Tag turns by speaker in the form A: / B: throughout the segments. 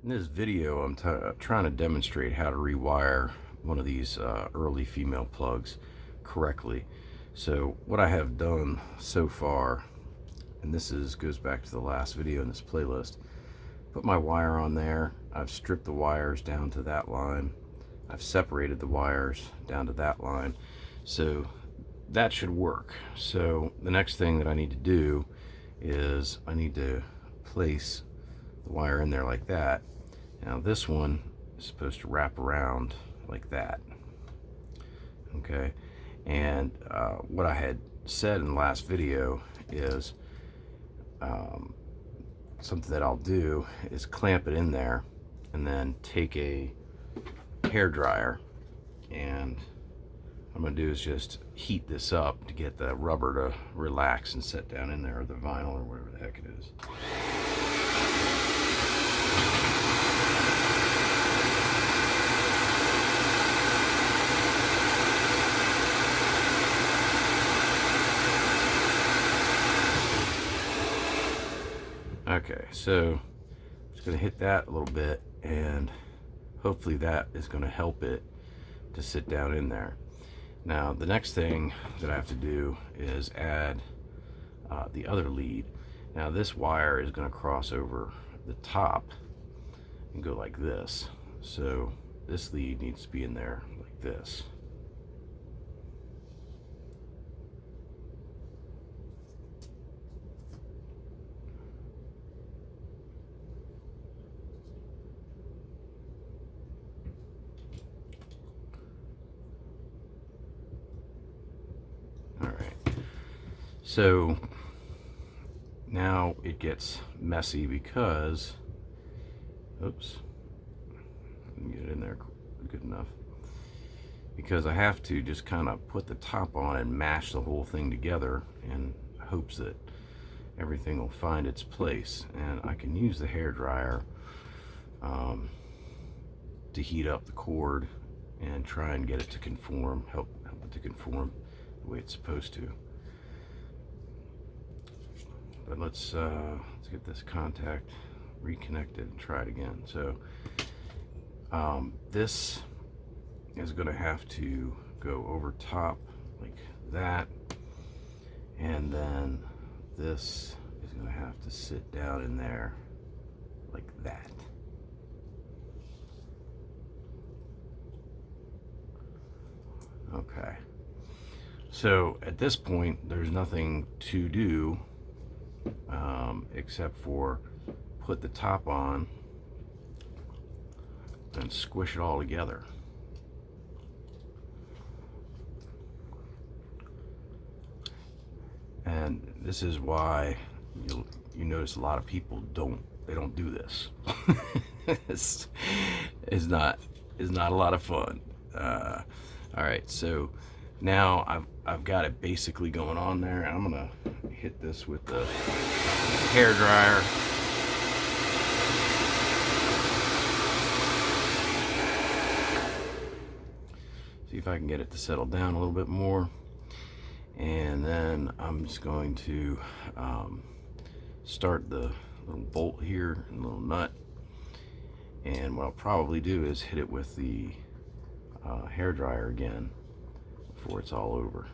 A: In this video, I'm trying to demonstrate how to rewire one of these early female plugs correctly. So what I have done so far, and this goes back to the last video in this playlist, put my wire on there. I've stripped the wires down to that line. I've separated the wires down to that line. So that should work. So the next thing that I need to do is I need to place the wire in there like that. Now this one is supposed to wrap around like that, okay? And what I had said in the last video is something that I'll do is clamp it in there and then take a hair dryer, and what I'm going to do is just heat this up to get the rubber to relax and set down in there, or the vinyl, or whatever the heck it is. Okay, so I'm just going to hit that a little bit, and hopefully that is going to help it to sit down in there. Now the next thing that I have to do is add the other lead. Now this wire is going to cross over the top and go like this. So this lead needs to be in there like this. So now it gets messy because, oops, get it in there good enough, because I have to just kind of put the top on and mash the whole thing together in hopes that everything will find its place. And I can use the hair dryer to heat up the cord and try and get it to conform, help it to conform the way it's supposed to. But let's get this contact reconnected and try it again. So this is going to have to go over top like that, and then this is going to have to sit down in there like that. Okay, so at this point there's nothing to do except for put the top on and squish it all together. And this is why you notice a lot of people don't do this. It's not a lot of fun. All right, so now I've got it basically going on there, and I'm gonna hit this with the hair dryer. See if I can get it to settle down a little bit more, and then I'm just going to start the little bolt here and little nut, and what I'll probably do is hit it with the hair dryer again before it's all over.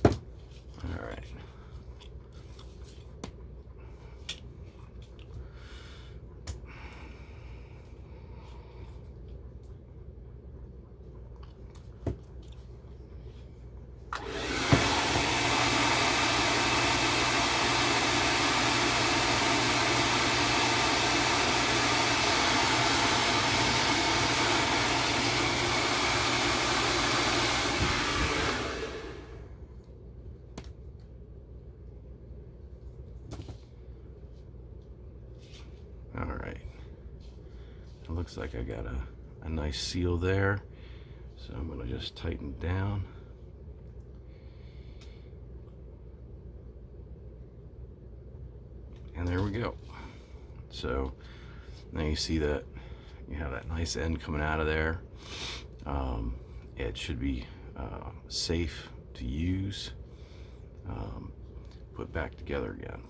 A: All right. All right, it looks like I got a nice seal there, so I'm going to just tighten it down. And there we go. So now you see that you have that nice end coming out of there. It should be safe to use, put back together again.